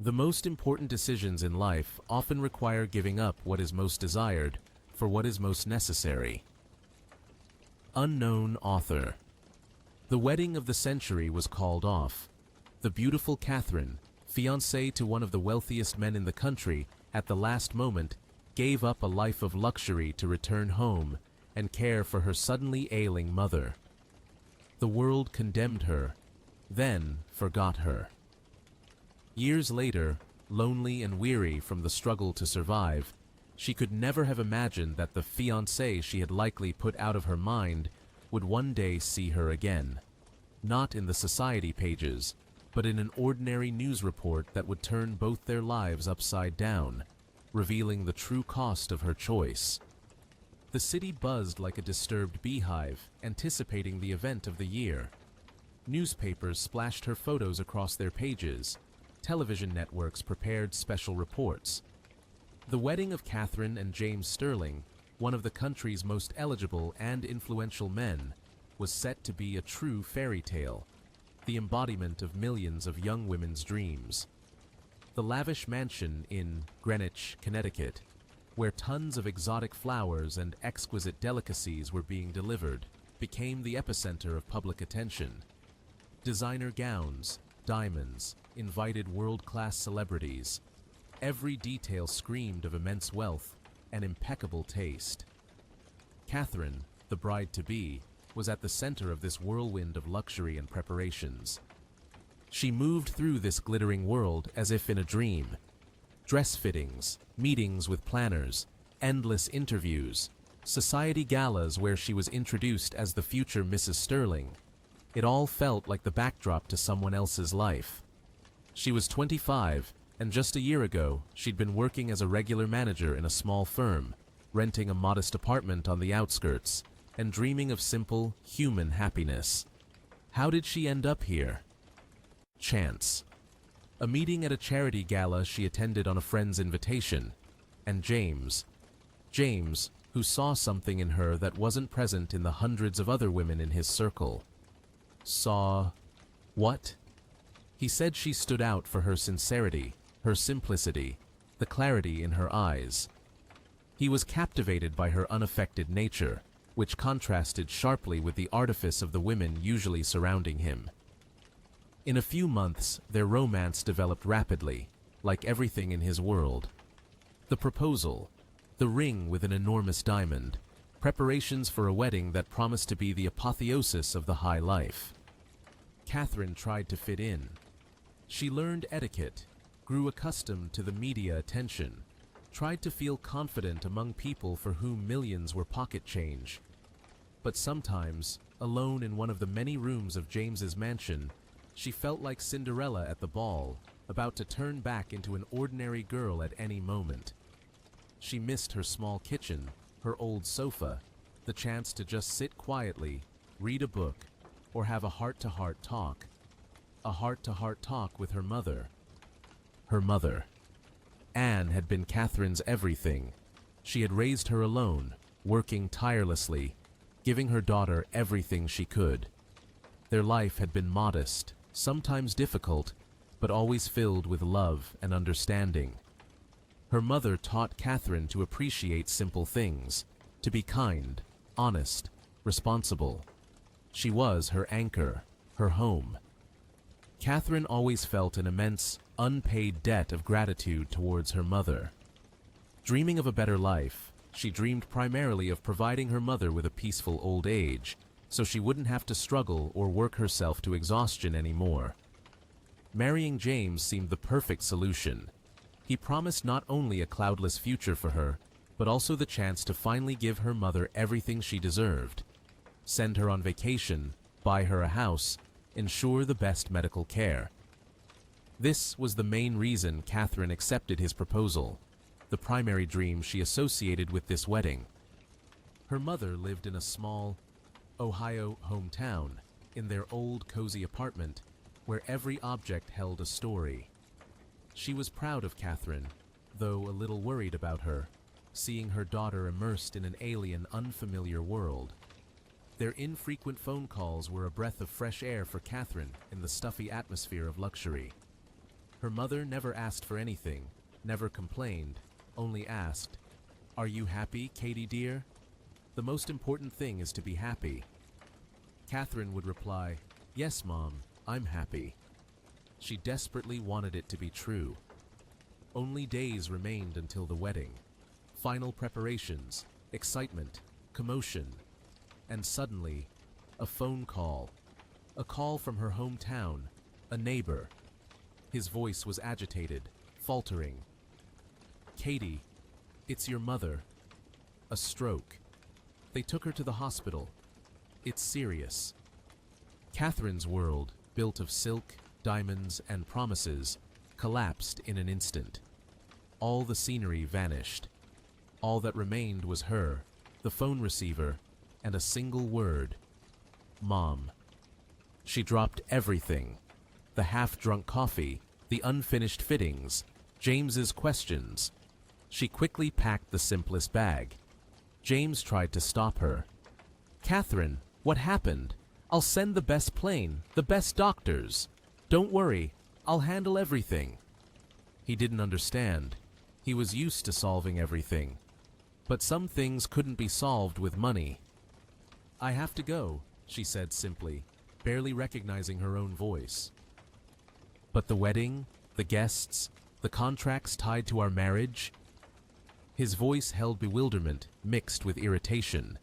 The most important decisions in life often require giving up what is most desired for what is most necessary. Unknown author. The wedding of the century was called off. The beautiful Catherine, fiancée to one of the wealthiest men in the country, at the last moment, gave up a life of luxury to return home and care for her suddenly ailing mother. The world condemned her, then forgot her. Years later, lonely and weary from the struggle to survive, she could never have imagined that the fiancé she had likely put out of her mind would one day see her again. Not in the society pages, but in an ordinary news report that would turn both their lives upside down, revealing the true cost of her choice. The city buzzed like a disturbed beehive, anticipating the event of the year. Newspapers splashed her photos across their pages. Television networks prepared special reports. The wedding of Catherine and James Sterling, one of the country's most eligible and influential men, was set to be a true fairy tale, the embodiment of millions of young women's dreams. The lavish mansion in Greenwich, Connecticut, where tons of exotic flowers and exquisite delicacies were being delivered, became the epicenter of public attention. Designer gowns, diamonds, invited world-class celebrities. Every detail screamed of immense wealth and impeccable taste. Catherine, the bride-to-be, was at the center of this whirlwind of luxury and preparations. She moved through this glittering world as if in a dream. Dress fittings, meetings with planners, endless interviews, society galas where she was introduced as the future Mrs. Sterling. It all felt like the backdrop to someone else's life. She was 25, and just a year ago, she'd been working as a regular manager in a small firm, renting a modest apartment on the outskirts, and dreaming of simple, human happiness. How did she end up here? Chance. A meeting at a charity gala she attended on a friend's invitation, and James, who saw something in her that wasn't present in the hundreds of other women in his circle. Saw what? He said she stood out for her sincerity, her simplicity, the clarity in her eyes. He was captivated by her unaffected nature, which contrasted sharply with the artifice of the women usually surrounding him. In a few months, their romance developed rapidly, like everything in his world. The proposal, the ring with an enormous diamond, preparations for a wedding that promised to be the apotheosis of the high life. Catherine tried to fit in. She learned etiquette, grew accustomed to the media attention, tried to feel confident among people for whom millions were pocket change. But sometimes, alone in one of the many rooms of James's mansion, she felt like Cinderella at the ball, about to turn back into an ordinary girl at any moment. She missed her small kitchen, her old sofa, the chance to just sit quietly, read a book, or have a heart-to-heart talk. A heart-to-heart talk with her mother. Her mother. Anne had been Catherine's everything. She had raised her alone, working tirelessly, giving her daughter everything she could. Their life had been modest, sometimes difficult, but always filled with love and understanding. Her mother taught Catherine to appreciate simple things, to be kind, honest, responsible. She was her anchor, her home. Catherine always felt an immense, unpaid debt of gratitude towards her mother. Dreaming of a better life, she dreamed primarily of providing her mother with a peaceful old age, so she wouldn't have to struggle or work herself to exhaustion anymore. Marrying James seemed the perfect solution. He promised not only a cloudless future for her, but also the chance to finally give her mother everything she deserved. Send her on vacation, buy her a house, ensure the best medical care. This was the main reason Catherine accepted his proposal, the primary dream she associated with this wedding. Her mother lived in a small, Ohio hometown, in their old cozy apartment, where every object held a story. She was proud of Catherine, though a little worried about her, seeing her daughter immersed in an alien, unfamiliar world. Their infrequent phone calls were a breath of fresh air for Catherine in the stuffy atmosphere of luxury. Her mother never asked for anything, never complained, only asked, "Are you happy, Katie dear? The most important thing is to be happy." Catherine would reply, "Yes, Mom, I'm happy." She desperately wanted it to be true. Only days remained until the wedding. Final preparations, excitement, commotion, and suddenly, a phone call. A call from her hometown, a neighbor. His voice was agitated, faltering. "Katie, it's your mother. A stroke. They took her to the hospital. It's serious." Catherine's world, built of silk, diamonds, and promises, collapsed in an instant. All the scenery vanished. All that remained was her, the phone receiver, and a single word: Mom. She dropped everything: the half-drunk coffee, the unfinished fittings, James's questions. She quickly packed the simplest bag. James tried to stop her. "Catherine, what happened? I'll send the best plane, the best doctors. Don't worry, I'll handle everything." He didn't understand. He was used to solving everything. But some things couldn't be solved with money. "I have to go," she said simply, barely recognizing her own voice. "But the wedding, the guests, the contracts tied to our marriage?" His voice held bewilderment mixed with irritation.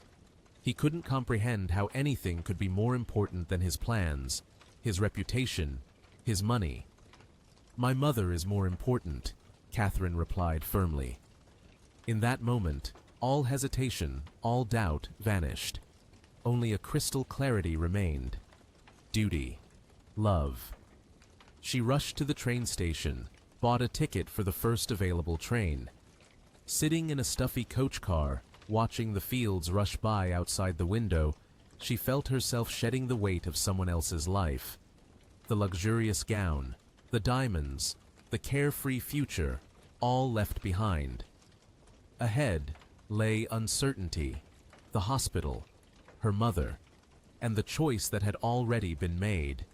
He couldn't comprehend how anything could be more important than his plans, his reputation, his money. "My mother is more important," Catherine replied firmly. In that moment, all hesitation, all doubt vanished. Only a crystal clarity remained. Duty. Love. She rushed to the train station, bought a ticket for the first available train. Sitting in a stuffy coach car, watching the fields rush by outside the window, she felt herself shedding the weight of someone else's life. The luxurious gown, the diamonds, the carefree future, all left behind. Ahead lay uncertainty, the hospital, her mother, and the choice that had already been made.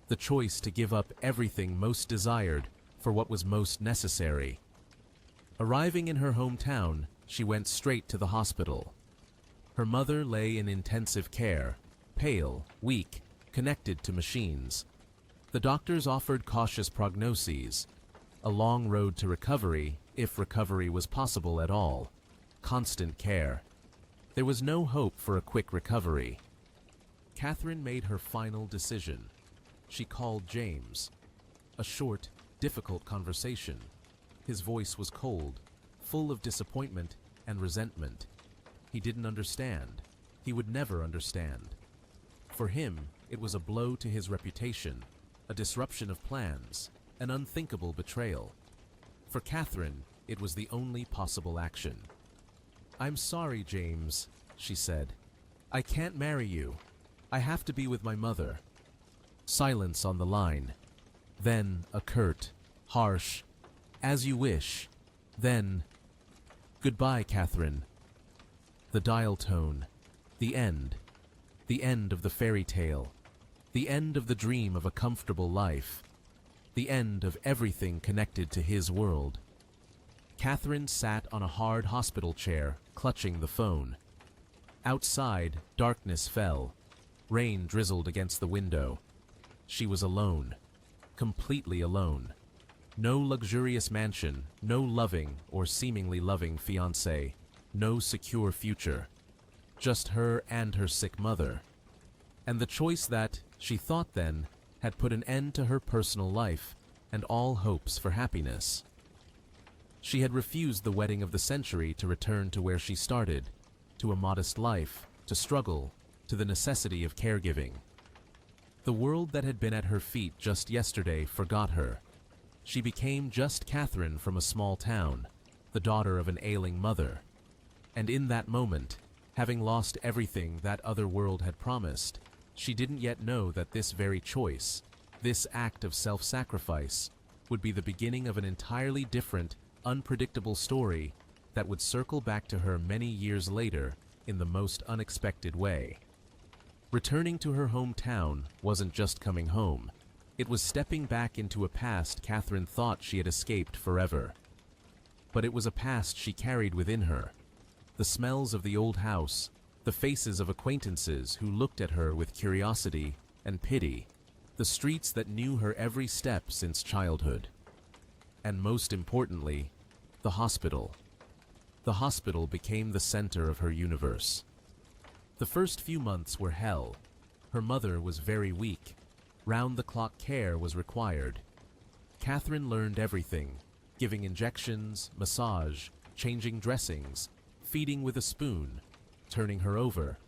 The choice to give up everything most desired for what was most necessary. Arriving in her hometown, she went straight to the hospital. Her mother lay in intensive care, pale, weak, connected to machines. The doctors offered cautious prognoses: a long road to recovery, if recovery was possible at all. Constant care. There was no hope for a quick recovery. Catherine made her final decision. She called James. A short, difficult conversation. His voice was cold, full of disappointment and resentment. He didn't understand. He would never understand. For him, it was a blow to his reputation, a disruption of plans, an unthinkable betrayal. For Catherine, it was the only possible action. "I'm sorry, James," she said. "I can't marry you. I have to be with my mother." Silence on the line. Then a curt, harsh, "As you wish." Then, "Goodbye, Catherine." The dial tone. The end. The end of the fairy tale. The end of the dream of a comfortable life. The end of everything connected to his world. Catherine sat on a hard hospital chair, clutching the phone. Outside, darkness fell. Rain drizzled against the window. She was alone. Completely alone. No luxurious mansion, no loving or seemingly loving fiancé, no secure future. Just her and her sick mother. And the choice that, she thought then, had put an end to her personal life and all hopes for happiness. She had refused the wedding of the century to return to where she started, to a modest life, to struggle, to the necessity of caregiving. The world that had been at her feet just yesterday forgot her. She became just Catherine from a small town, the daughter of an ailing mother. And in that moment, having lost everything that other world had promised, she didn't yet know that this very choice, this act of self-sacrifice, would be the beginning of an entirely different, unpredictable story that would circle back to her many years later in the most unexpected way. Returning to her hometown wasn't just coming home. It was stepping back into a past Catherine thought she had escaped forever. But it was a past she carried within her. The smells of the old house, the faces of acquaintances who looked at her with curiosity and pity, the streets that knew her every step since childhood. And most importantly, the hospital. The hospital became the center of her universe. The first few months were hell. Her mother was very weak. Round-the-clock care was required. Catherine learned everything, giving injections, massage, changing dressings, feeding with a spoon, turning her over,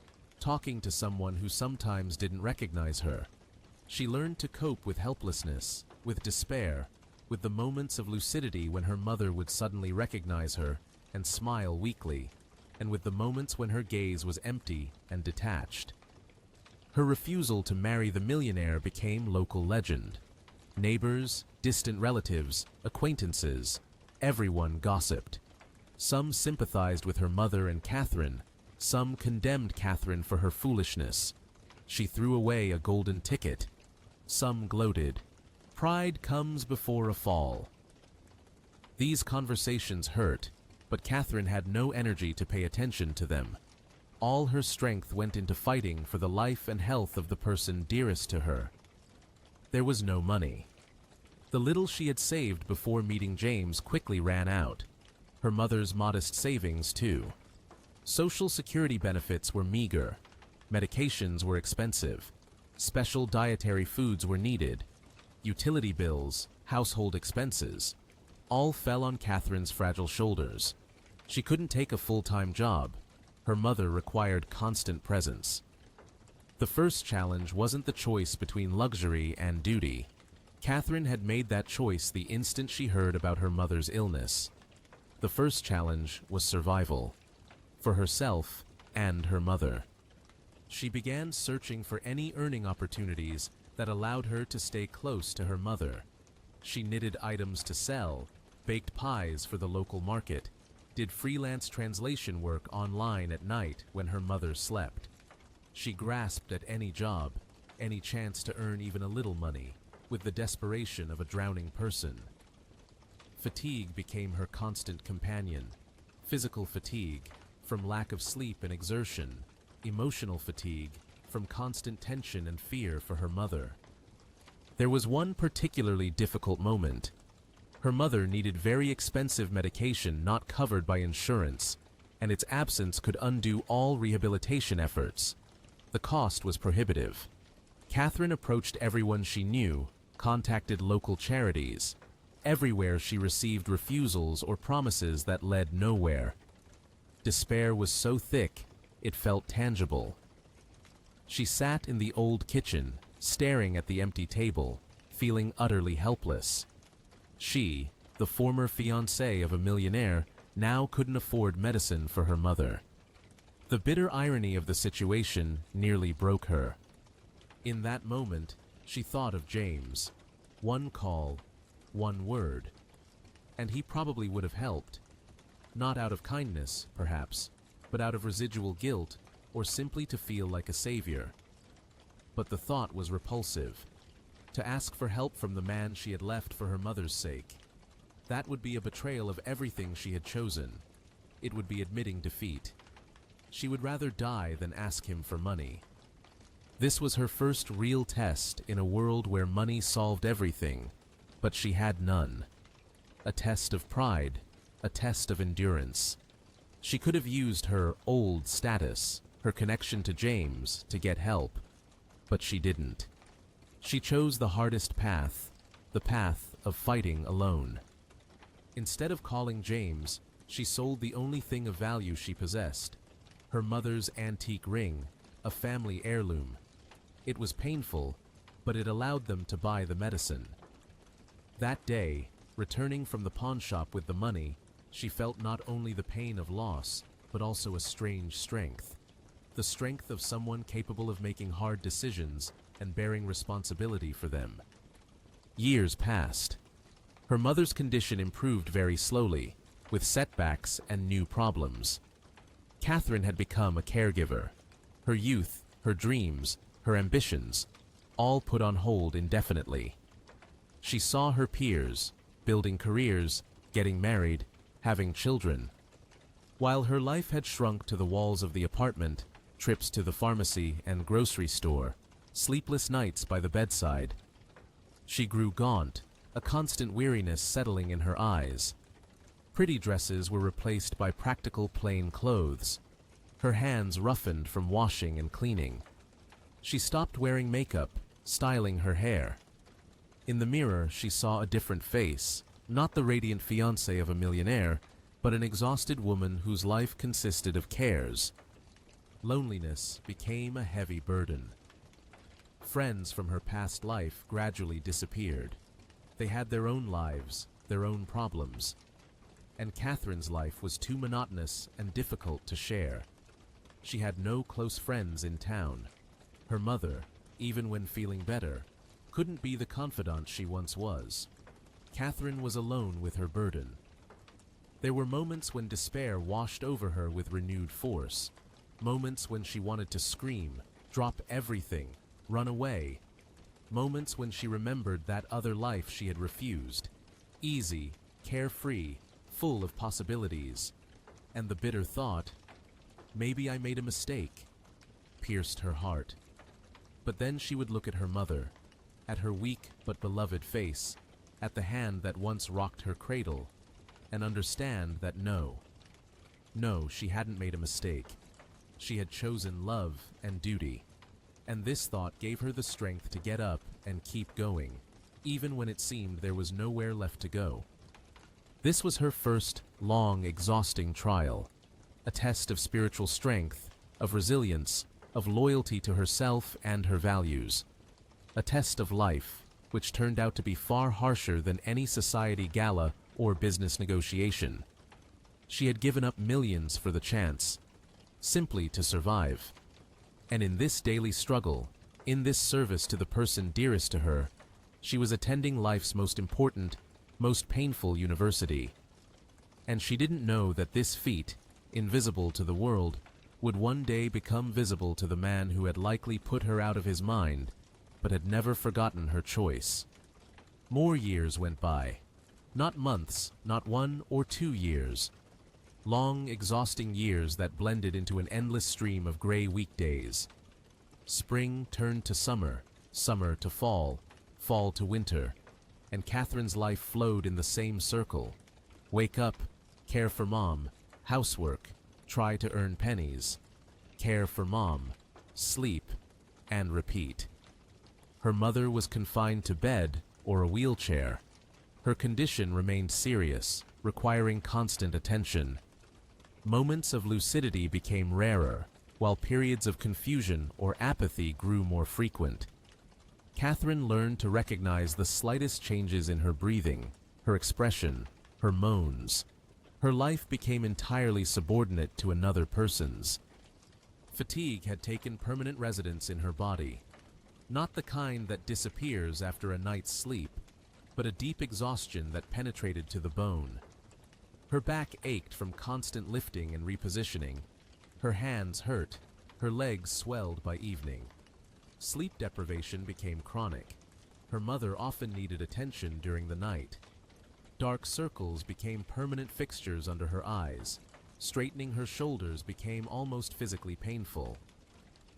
talking to someone who sometimes didn't recognize her. She learned to cope with helplessness, with despair, with the moments of lucidity when her mother would suddenly recognize her and smile weakly, and with the moments when her gaze was empty and detached. Her refusal to marry the millionaire became local legend. Neighbors, distant relatives, acquaintances, everyone gossiped. Some sympathized with her mother and Catherine, some condemned Catherine for her foolishness. She threw away a golden ticket. Some gloated. Pride comes before a fall. These conversations hurt, but Catherine had no energy to pay attention to them. All her strength went into fighting for the life and health of the person dearest to her. There was no money. The little she had saved before meeting James quickly ran out. Her mother's modest savings, too. Social security benefits were meager. Medications were expensive. Special dietary foods were needed. Utility bills, household expenses, all fell on Catherine's fragile shoulders. She couldn't take a full-time job. Her mother required constant presence. The first challenge wasn't the choice between luxury and duty. Catherine had made that choice the instant she heard about her mother's illness. The first challenge was survival, for herself and her mother. She began searching for any earning opportunities that allowed her to stay close to her mother. She knitted items to sell, baked pies for the local market, did freelance translation work online at night when her mother slept. She grasped at any job, any chance to earn even a little money, with the desperation of a drowning person. Fatigue became her constant companion. Physical fatigue, from lack of sleep and exertion. Emotional fatigue, from constant tension and fear for her mother. There was one particularly difficult moment. Her mother needed very expensive medication not covered by insurance, and its absence could undo all rehabilitation efforts. The cost was prohibitive. Catherine approached everyone she knew, contacted local charities. Everywhere she received refusals or promises that led nowhere. Despair was so thick, it felt tangible. She sat in the old kitchen, staring at the empty table, feeling utterly helpless. She, the former fiancée of a millionaire, now couldn't afford medicine for her mother. The bitter irony of the situation nearly broke her. In that moment, she thought of James. One call, one word, and he probably would have helped. Not out of kindness, perhaps, but out of residual guilt, or simply to feel like a savior. But the thought was repulsive. To ask for help from the man she had left for her mother's sake. That would be a betrayal of everything she had chosen. It would be admitting defeat. She would rather die than ask him for money. This was her first real test in a world where money solved everything, but she had none. A test of pride, a test of endurance. She could have used her old status, her connection to James, to get help, but she didn't. She chose the hardest path, the path of fighting alone. Instead of calling James, she sold the only thing of value she possessed, her mother's antique ring, a family heirloom. It was painful, but it allowed them to buy the medicine. That day, returning from the pawn shop with the money, she felt not only the pain of loss, but also a strange strength. The strength of someone capable of making hard decisions and bearing responsibility for them. Years passed. Her mother's condition improved very slowly, with setbacks and new problems. Catherine had become a caregiver. Her youth, her dreams, her ambitions, all put on hold indefinitely. She saw her peers, building careers, getting married, having children. While her life had shrunk to the walls of the apartment, trips to the pharmacy and grocery store, sleepless nights by the bedside, she grew gaunt, a constant weariness settling in her eyes. Pretty dresses were replaced by practical plain clothes, her hands roughened from washing and cleaning. She stopped wearing makeup, styling her hair. In the mirror, she saw a different face, not the radiant fiancée of a millionaire, but an exhausted woman whose life consisted of cares. Loneliness became a heavy burden. Friends from her past life gradually disappeared. They had their own lives, their own problems. And Catherine's life was too monotonous and difficult to share. She had no close friends in town. Her mother, even when feeling better, couldn't be the confidant she once was. Catherine was alone with her burden. There were moments when despair washed over her with renewed force. Moments when she wanted to scream, drop everything, run away. Moments when she remembered that other life she had refused. Easy, carefree, full of possibilities. And the bitter thought, maybe I made a mistake, pierced her heart. But then she would look at her mother, at her weak but beloved face, at the hand that once rocked her cradle, and understand that no, she hadn't made a mistake. She had chosen love and duty. And this thought gave her the strength to get up and keep going, even when it seemed there was nowhere left to go. This was her first, long, exhausting trial, a test of spiritual strength, of resilience, of loyalty to herself and her values. A test of life, which turned out to be far harsher than any society gala or business negotiation. She had given up millions for the chance, simply to survive. And in this daily struggle, in this service to the person dearest to her, she was attending life's most important, most painful university. And she didn't know that this feat, invisible to the world, would one day become visible to the man who had likely put her out of his mind, but had never forgotten her choice. More years went by. Not months, not 1 or 2 years. Long, exhausting years that blended into an endless stream of gray weekdays. Spring turned to summer, summer to fall, fall to winter, and Catherine's life flowed in the same circle. Wake up, care for mom, housework, try to earn pennies, care for mom, sleep, and repeat. Her mother was confined to bed or a wheelchair. Her condition remained serious, requiring constant attention. Moments of lucidity became rarer, while periods of confusion or apathy grew more frequent. Catherine learned to recognize the slightest changes in her breathing, her expression, her moans. Her life became entirely subordinate to another person's. Fatigue had taken permanent residence in her body. Not the kind that disappears after a night's sleep, but a deep exhaustion that penetrated to the bone. Her back ached from constant lifting and repositioning. Her hands hurt, her legs swelled by evening. Sleep deprivation became chronic. Her mother often needed attention during the night. Dark circles became permanent fixtures under her eyes. Straightening her shoulders became almost physically painful.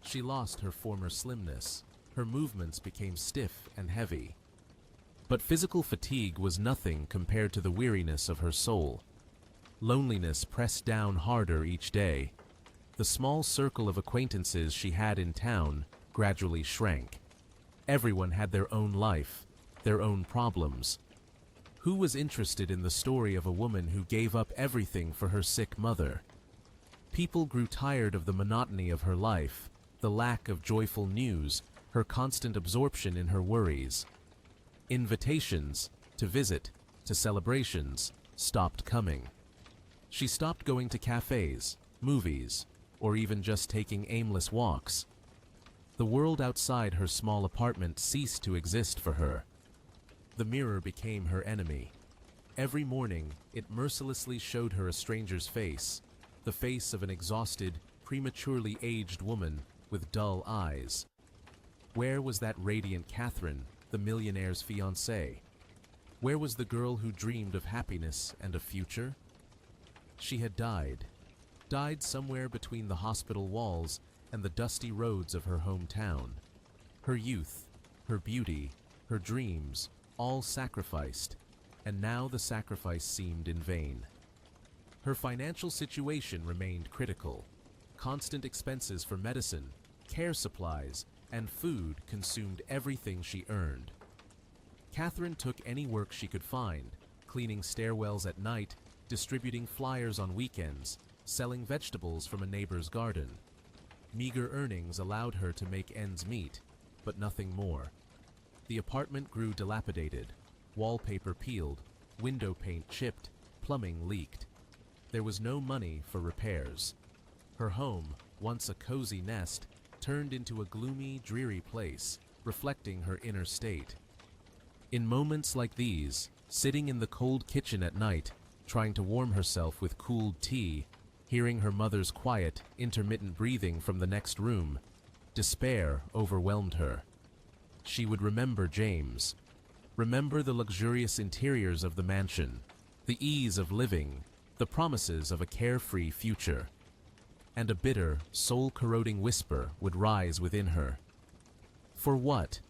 She lost her former slimness. Her movements became stiff and heavy. But physical fatigue was nothing compared to the weariness of her soul. Loneliness pressed down harder each day. The small circle of acquaintances she had in town gradually shrank. Everyone had their own life, their own problems. Who was interested in the story of a woman who gave up everything for her sick mother? People grew tired of the monotony of her life, the lack of joyful news, her constant absorption in her worries. Invitations to visit, to celebrations, stopped coming. She stopped going to cafes, movies, or even just taking aimless walks. The world outside her small apartment ceased to exist for her. The mirror became her enemy. Every morning, it mercilessly showed her a stranger's face, the face of an exhausted, prematurely aged woman with dull eyes. Where was that radiant Catherine, the millionaire's fiancée? Where was the girl who dreamed of happiness and a future? She had died. Died somewhere between the hospital walls and the dusty roads of her hometown. Her youth, her beauty, her dreams, all sacrificed, and now the sacrifice seemed in vain. Her financial situation remained critical. Constant expenses for medicine, care supplies, and food consumed everything she earned. Catherine took any work she could find, cleaning stairwells at night, distributing flyers on weekends, selling vegetables from a neighbor's garden. Meager earnings allowed her to make ends meet, but nothing more. The apartment grew dilapidated, wallpaper peeled, window paint chipped, plumbing leaked. There was no money for repairs. Her home, once a cozy nest, turned into a gloomy, dreary place, reflecting her inner state. In moments like these, sitting in the cold kitchen at night, trying to warm herself with cooled tea, hearing her mother's quiet, intermittent breathing from the next room, despair overwhelmed her. She would remember James, remember the luxurious interiors of the mansion, the ease of living, the promises of a carefree future. And a bitter, soul-corroding whisper would rise within her. For what?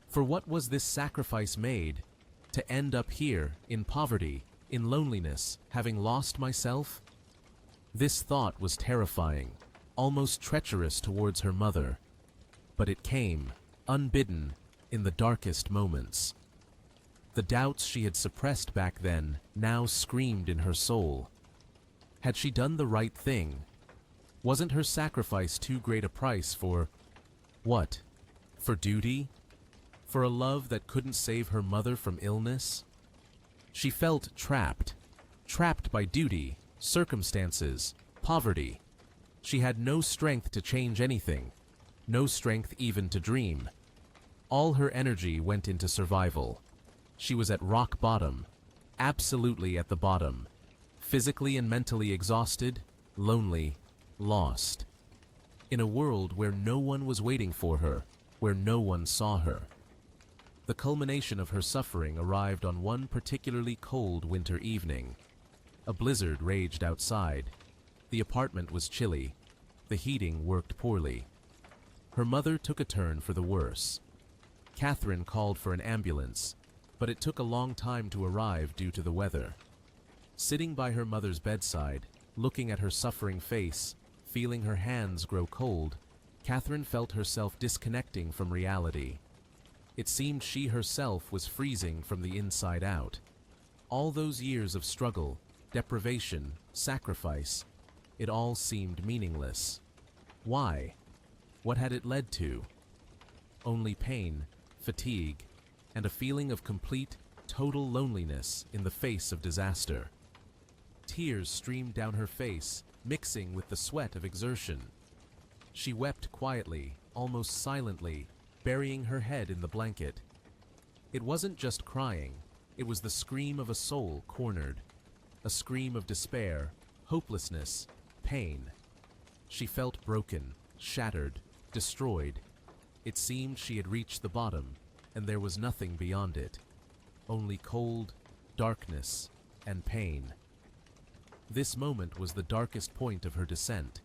For what was this sacrifice made? To end up here, in poverty, in loneliness, having lost myself? This thought was terrifying, almost treacherous towards her mother. But it came, unbidden, in the darkest moments. The doubts she had suppressed back then now screamed in her soul. Had she done the right thing? Wasn't her sacrifice too great a price for what? For duty? For a love that couldn't save her mother from illness? She felt trapped. Trapped by duty, circumstances, poverty. She had no strength to change anything, no strength even to dream. All her energy went into survival. She was at rock bottom, absolutely at the bottom, physically and mentally exhausted, lonely, lost. In a world where no one was waiting for her, where no one saw her. The culmination of her suffering arrived on one particularly cold winter evening. A blizzard raged outside. The apartment was chilly. The heating worked poorly. Her mother took a turn for the worse. Catherine called for an ambulance, but it took a long time to arrive due to the weather. Sitting by her mother's bedside, looking at her suffering face, feeling her hands grow cold, Catherine felt herself disconnecting from reality. It seemed she herself was freezing from the inside out. All those years of struggle, deprivation, sacrifice, it all seemed meaningless. Why? What had it led to? Only pain, fatigue, and a feeling of complete, total loneliness in the face of disaster. Tears streamed down her face, mixing with the sweat of exertion. She wept quietly, almost silently, burying her head in the blanket. It wasn't just crying, it was the scream of a soul cornered. A scream of despair, hopelessness, pain. She felt broken, shattered, destroyed. It seemed she had reached the bottom, and there was nothing beyond it. Only cold, darkness, and pain. This moment was the darkest point of her descent.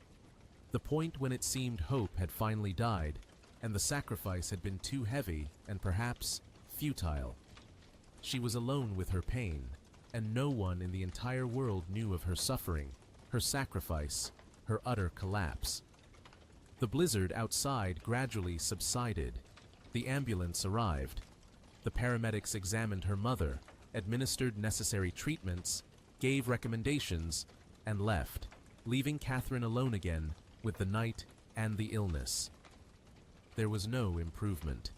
The point when it seemed hope had finally died, and the sacrifice had been too heavy and perhaps futile. She was alone with her pain, and no one in the entire world knew of her suffering, her sacrifice, her utter collapse. The blizzard outside gradually subsided. The ambulance arrived. The paramedics examined her mother, administered necessary treatments, gave recommendations, and left, leaving Catherine alone again with the night and the illness. There was no improvement.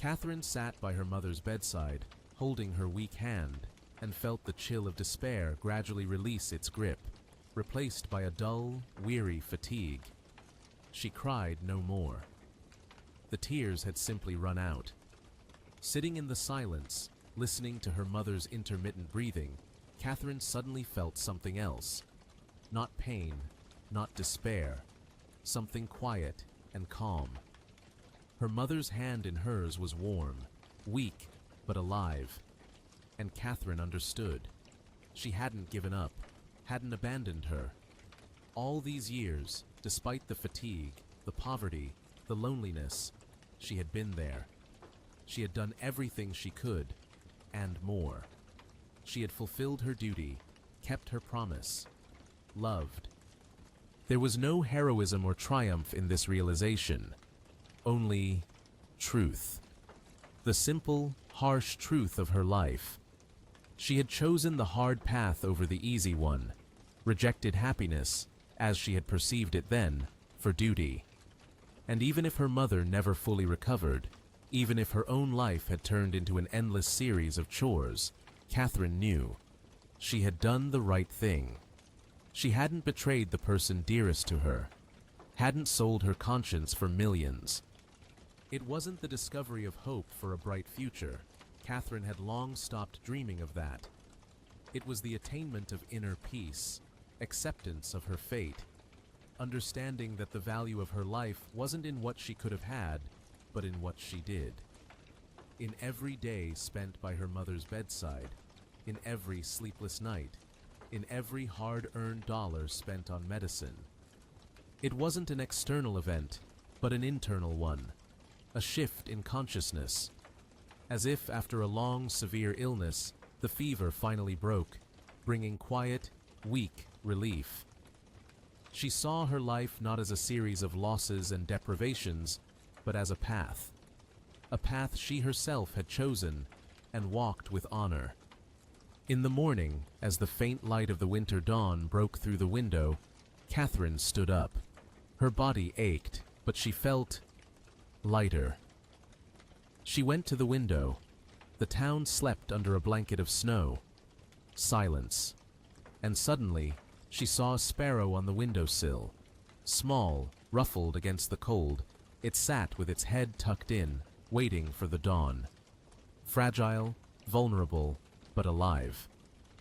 Catherine sat by her mother's bedside, holding her weak hand, and felt the chill of despair gradually release its grip, replaced by a dull, weary fatigue. She cried no more. The tears had simply run out. Sitting in the silence, listening to her mother's intermittent breathing, Catherine suddenly felt something else. Not pain, not despair, something quiet and calm. Her mother's hand in hers was warm, weak, but alive. And Catherine understood. She hadn't given up, hadn't abandoned her. All these years, despite the fatigue, the poverty, the loneliness, she had been there. She had done everything she could, and more. She had fulfilled her duty, kept her promise, loved. There was no heroism or triumph in this realization, only truth. The simple, harsh truth of her life. She had chosen the hard path over the easy one, rejected happiness, as she had perceived it then, for duty. And even if her mother never fully recovered, even if her own life had turned into an endless series of chores, Catherine knew she had done the right thing. She hadn't betrayed the person dearest to her, hadn't sold her conscience for millions. It wasn't the discovery of hope for a bright future. Catherine had long stopped dreaming of that. It was the attainment of inner peace, acceptance of her fate, understanding that the value of her life wasn't in what she could have had, but in what she did. In every day spent by her mother's bedside, in every sleepless night, in every hard-earned dollar spent on medicine. It wasn't an external event, but an internal one, a shift in consciousness. As if after a long, severe illness, the fever finally broke, bringing quiet, weak relief. She saw her life not as a series of losses and deprivations, but as a path she herself had chosen and walked with honor. In the morning, as the faint light of the winter dawn broke through the window, Catherine stood up. Her body ached, but she felt lighter. She went to the window. The town slept under a blanket of snow. Silence. And suddenly, she saw a sparrow on the windowsill. Small, ruffled against the cold, it sat with its head tucked in, waiting for the dawn. Fragile, vulnerable, but alive.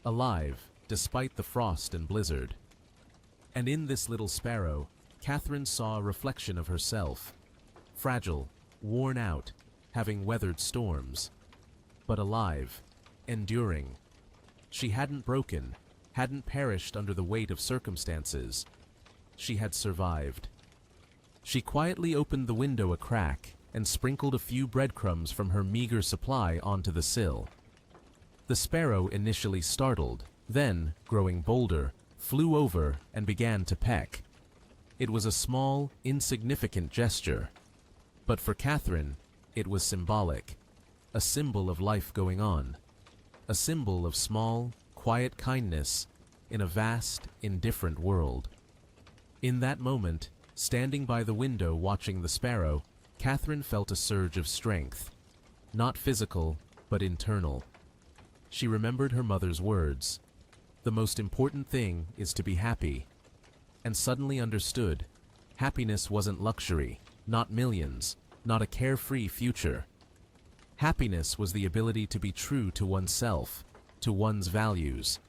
Alive, despite the frost and blizzard. And in this little sparrow, Catherine saw a reflection of herself. Fragile, worn out, having weathered storms. But alive, enduring. She hadn't broken, hadn't perished under the weight of circumstances. She had survived. She quietly opened the window a crack and sprinkled a few breadcrumbs from her meager supply onto the sill. The sparrow, initially startled, then, growing bolder, flew over and began to peck. It was a small, insignificant gesture. But for Catherine, it was symbolic. A symbol of life going on. A symbol of small, quiet kindness in a vast, indifferent world. In that moment, standing by the window watching the sparrow, Catherine felt a surge of strength. Not physical, but internal. She remembered her mother's words. The most important thing is to be happy. And suddenly understood, happiness wasn't luxury, not millions, not a carefree future. Happiness was the ability to be true to oneself, to one's values.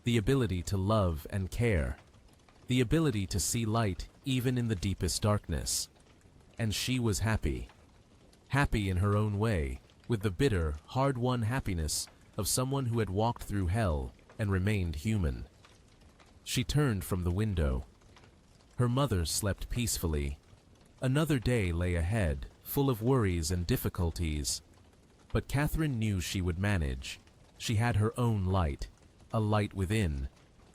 The ability to love and care. The ability to see light even in the deepest darkness. And she was happy. Happy in her own way, with the bitter, hard-won happiness of someone who had walked through hell and remained human. She turned from the window. Her mother slept peacefully. Another day lay ahead, full of worries and difficulties. But Catherine knew she would manage. She had her own light, a light within,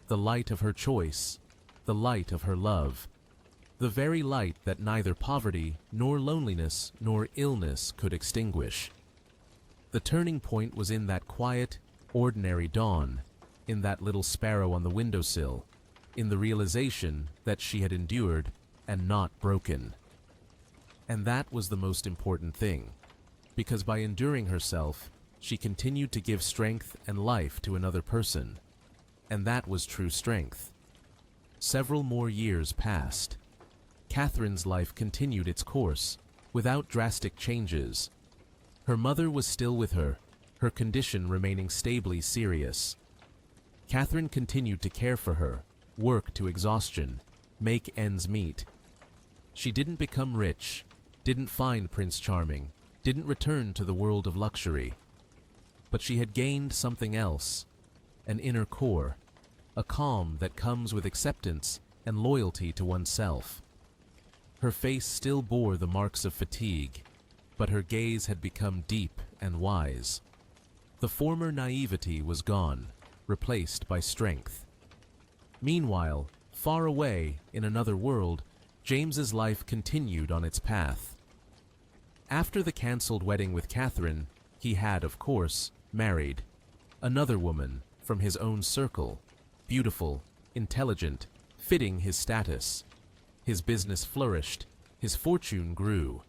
the light of her choice, the light of her love, the very light that neither poverty, nor loneliness, nor illness could extinguish. The turning point was in that quiet, ordinary dawn, in that little sparrow on the windowsill, in the realization that she had endured and not broken. And that was the most important thing, because by enduring herself, she continued to give strength and life to another person, and that was true strength. Several more years passed. Catherine's life continued its course, without drastic changes. Her mother was still with her, her condition remaining stably serious. Catherine continued to care for her, work to exhaustion, make ends meet. She didn't become rich, didn't find Prince Charming, didn't return to the world of luxury. But she had gained something else, an inner core, a calm that comes with acceptance and loyalty to oneself. Her face still bore the marks of fatigue, but her gaze had become deep and wise. The former naivety was gone, replaced by strength. Meanwhile, far away, in another world, James's life continued on its path. After the cancelled wedding with Catherine, he had, of course, married another woman from his own circle, beautiful, intelligent, fitting his status. His business flourished, his fortune grew.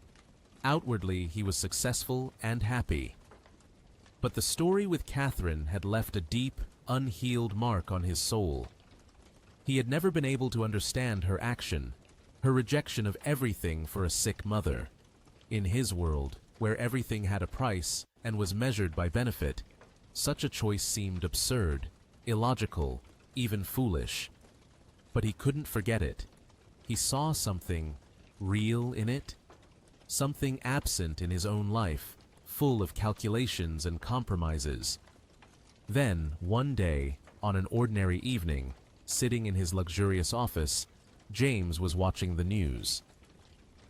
Outwardly, he was successful and happy. But the story with Catherine had left a deep, unhealed mark on his soul. He had never been able to understand her action, her rejection of everything for a sick mother. In his world, where everything had a price and was measured by benefit, such a choice seemed absurd, illogical, even foolish. But he couldn't forget it. He saw something real in it, something absent in his own life, full of calculations and compromises. Then, one day, on an ordinary evening, sitting in his luxurious office, James was watching the news.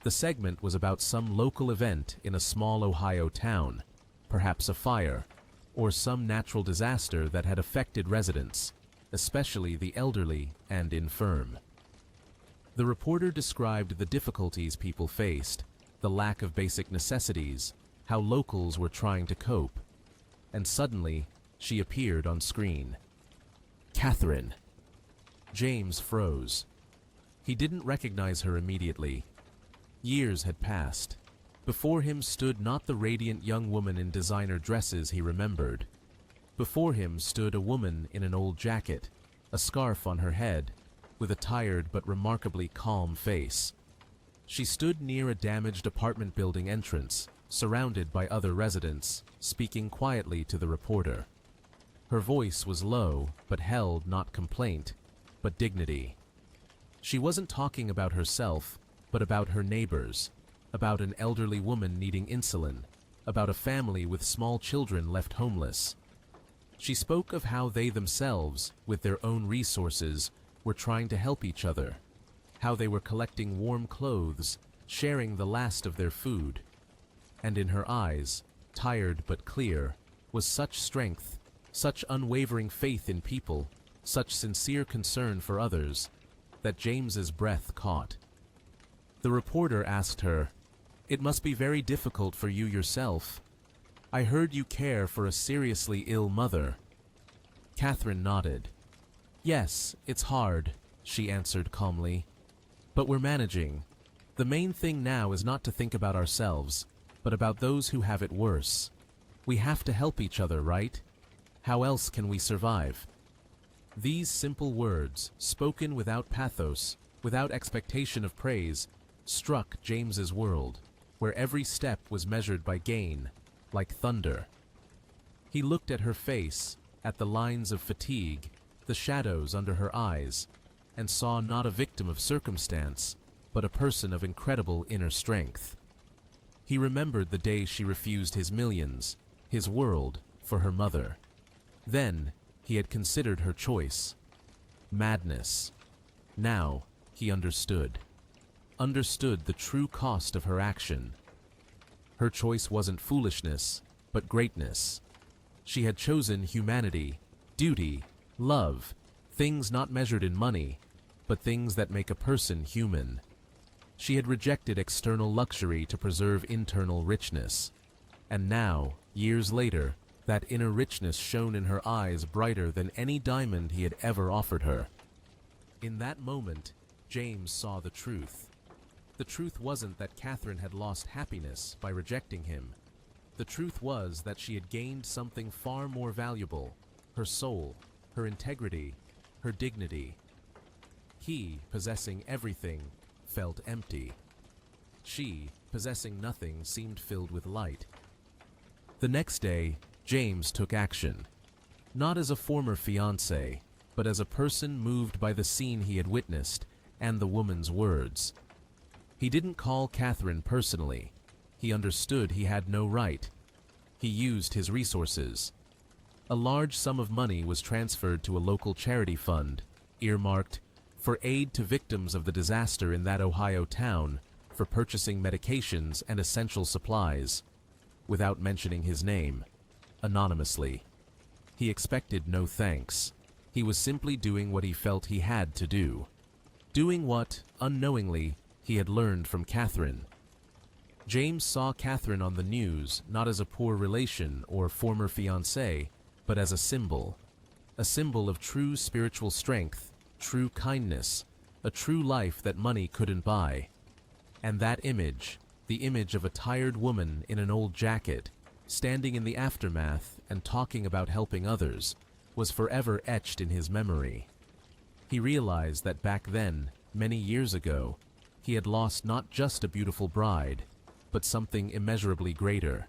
The segment was about some local event in a small Ohio town, perhaps a fire, or some natural disaster that had affected residents, especially the elderly and infirm. The reporter described the difficulties people faced, the lack of basic necessities, how locals were trying to cope. And suddenly, she appeared on screen. Catherine. James froze. He didn't recognize her immediately. Years had passed. Before him stood not the radiant young woman in designer dresses he remembered. Before him stood a woman in an old jacket, a scarf on her head, with a tired but remarkably calm face. She stood near a damaged apartment building entrance, surrounded by other residents, speaking quietly to the reporter. Her voice was low, but held not complaint, but dignity. She wasn't talking about herself, but about her neighbors, about an elderly woman needing insulin, about a family with small children left homeless. She spoke of how they themselves, with their own resources, were trying to help each other, how they were collecting warm clothes, sharing the last of their food. And in her eyes, tired but clear, was such strength, such unwavering faith in people, such sincere concern for others, that James's breath caught. The reporter asked her, "It must be very difficult for you yourself. I heard you care for a seriously ill mother." Catherine nodded. "Yes, it's hard," she answered calmly. "But we're managing. The main thing now is not to think about ourselves, but about those who have it worse. We have to help each other, right? How else can we survive?" These simple words, spoken without pathos, without expectation of praise, struck James's world, where every step was measured by gain, like thunder. He looked at her face, at the lines of fatigue, the shadows under her eyes, and saw not a victim of circumstance, but a person of incredible inner strength. He remembered the day she refused his millions, his world, for her mother. Then he had considered her choice. Madness. Now he understood the true cost of her action. Her choice wasn't foolishness, but greatness. She had chosen humanity, duty, love, things not measured in money, but things that make a person human. She had rejected external luxury to preserve internal richness. And now, years later, that inner richness shone in her eyes brighter than any diamond he had ever offered her. In that moment, James saw the truth. The truth wasn't that Catherine had lost happiness by rejecting him. The truth was that she had gained something far more valuable, her soul, her integrity, her dignity. He, possessing everything, felt empty. She, possessing nothing, seemed filled with light. The next day, James took action. Not as a former fiancé, but as a person moved by the scene he had witnessed and the woman's words. He didn't call Catherine personally. He understood he had no right. He used his resources, A large sum of money was transferred to a local charity fund, earmarked for aid to victims of the disaster in that Ohio town, for purchasing medications and essential supplies, without mentioning his name, anonymously. He expected no thanks. He was simply doing what he felt he had to do. Doing what, unknowingly, he had learned from Catherine. James saw Catherine on the news not as a poor relation or former fiancée, but as a symbol of true spiritual strength, true kindness, a true life that money couldn't buy. And that image, the image of a tired woman in an old jacket, standing in the aftermath and talking about helping others, was forever etched in his memory. He realized that back then, many years ago, he had lost not just a beautiful bride, but something immeasurably greater.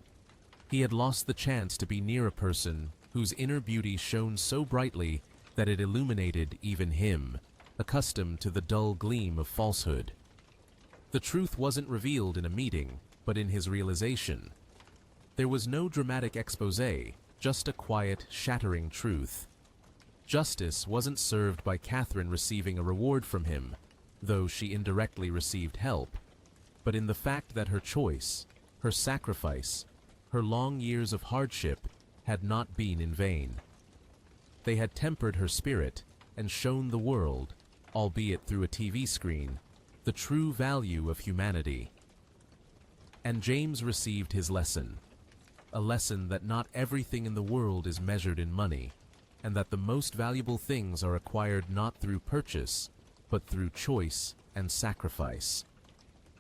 He had lost the chance to be near a person whose inner beauty shone so brightly that it illuminated even him, accustomed to the dull gleam of falsehood. The truth wasn't revealed in a meeting, but in his realization. There was no dramatic exposé, just a quiet, shattering truth. Justice wasn't served by Catherine receiving a reward from him, though she indirectly received help, but in the fact that her choice, her sacrifice, her long years of hardship had not been in vain. They had tempered her spirit and shown the world, albeit through a TV screen, the true value of humanity. And James received his lesson, a lesson that not everything in the world is measured in money, and that the most valuable things are acquired not through purchase, but through choice and sacrifice.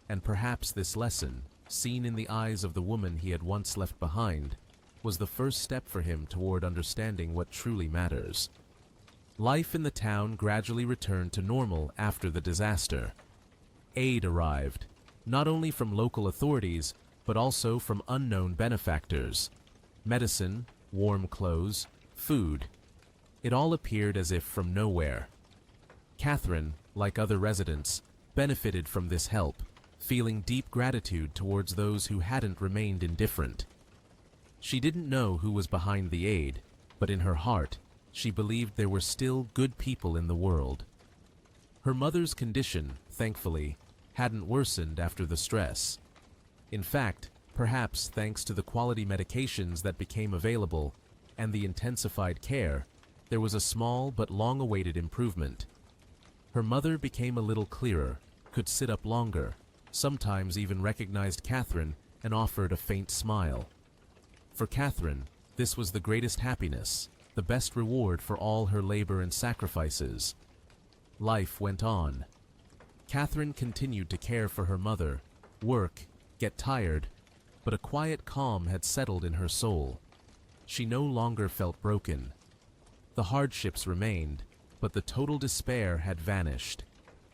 And perhaps this lesson, seen in the eyes of the woman he had once left behind, was the first step for him toward understanding what truly matters. Life in the town gradually returned to normal after the disaster. Aid arrived, not only from local authorities, but also from unknown benefactors. Medicine, warm clothes, food. It all appeared as if from nowhere. Catherine, like other residents, benefited from this help, feeling deep gratitude towards those who hadn't remained indifferent. She didn't know who was behind the aid, but in her heart, she believed there were still good people in the world. Her mother's condition, thankfully, hadn't worsened after the stress. In fact, perhaps thanks to the quality medications that became available and the intensified care, there was a small but long-awaited improvement. Her mother became a little clearer, could sit up longer, sometimes even recognized Catherine and offered a faint smile. For Catherine, this was the greatest happiness, the best reward for all her labor and sacrifices. Life went on. Catherine continued to care for her mother, work, get tired, but a quiet calm had settled in her soul. She no longer felt broken. The hardships remained, but the total despair had vanished.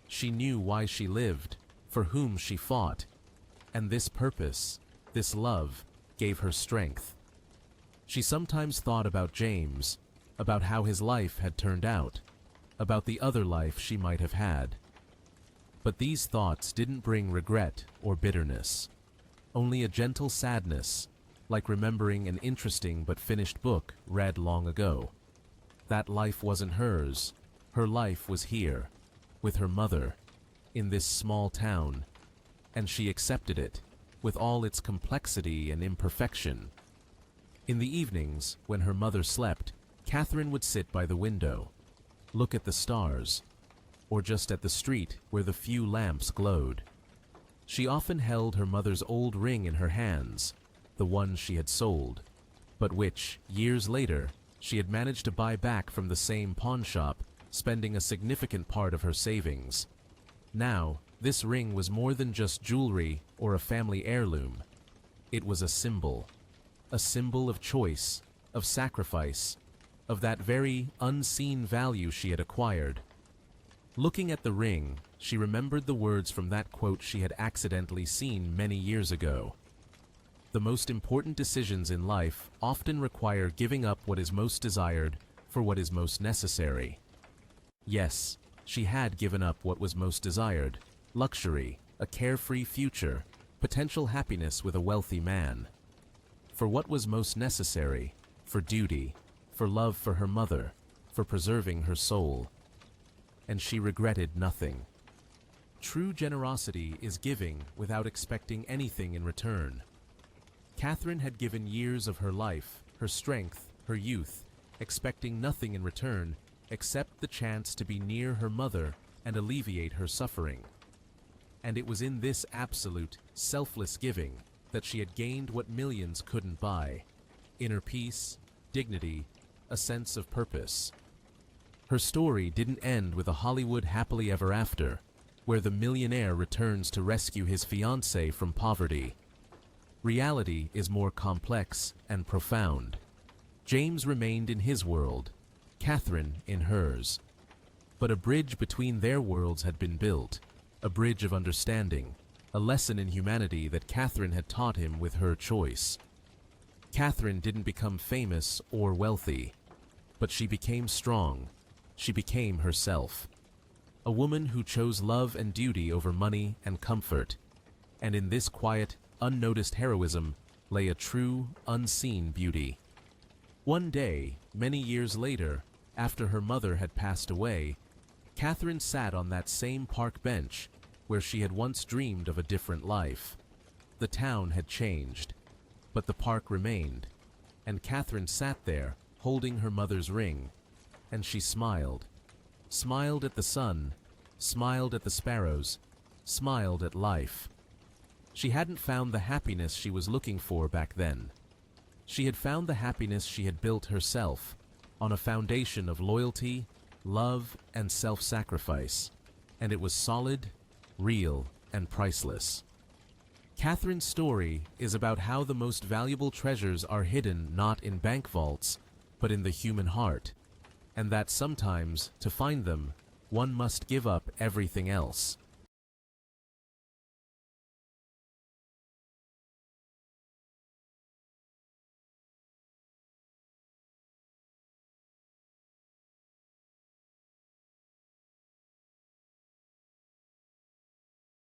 She knew why she lived, for whom she fought, and this purpose, this love, gave her strength. She sometimes thought about James, about how his life had turned out, about the other life she might have had. But these thoughts didn't bring regret or bitterness, only a gentle sadness, like remembering an interesting but finished book read long ago. That life wasn't hers. Her life was here, with her mother, in this small town, and she accepted it, with all its complexity and imperfection. In the evenings, when her mother slept, Catherine would sit by the window, look at the stars, or just at the street where the few lamps glowed. She often held her mother's old ring in her hands, the one she had sold, but which, years later, she had managed to buy back from the same pawn shop, spending a significant part of her savings. Now, this ring was more than just jewelry or a family heirloom. It was a symbol of choice, of sacrifice, of that very unseen value she had acquired. Looking at the ring, she remembered the words from that quote she had accidentally seen many years ago. The most important decisions in life often require giving up what is most desired for what is most necessary. Yes, she had given up what was most desired: luxury, a carefree future, potential happiness with a wealthy man. For what was most necessary, for duty, for love for her mother, for preserving her soul. And she regretted nothing. True generosity is giving without expecting anything in return. Catherine had given years of her life, her strength, her youth, expecting nothing in return except the chance to be near her mother and alleviate her suffering. And it was in this absolute, selfless giving that she had gained what millions couldn't buy: inner peace, dignity, a sense of purpose. Her story didn't end with a Hollywood happily ever after, where the millionaire returns to rescue his fiancée from poverty. Reality is more complex and profound. James remained in his world, Catherine in hers. But a bridge between their worlds had been built, a bridge of understanding, a lesson in humanity that Catherine had taught him with her choice. Catherine didn't become famous or wealthy, but she became strong. She became herself. A woman who chose love and duty over money and comfort. And in this quiet, unnoticed heroism lay a true, unseen beauty. One day, many years later, after her mother had passed away, Catherine sat on that same park bench where she had once dreamed of a different life. The town had changed, but the park remained, and Catherine sat there, holding her mother's ring, and she smiled. Smiled at the sun, smiled at the sparrows, smiled at life. She hadn't found the happiness she was looking for back then. She had found the happiness she had built herself, on a foundation of loyalty, love, and self-sacrifice, and it was solid, real, and priceless. Catherine's story is about how the most valuable treasures are hidden not in bank vaults, but in the human heart, and that sometimes, to find them, one must give up everything else.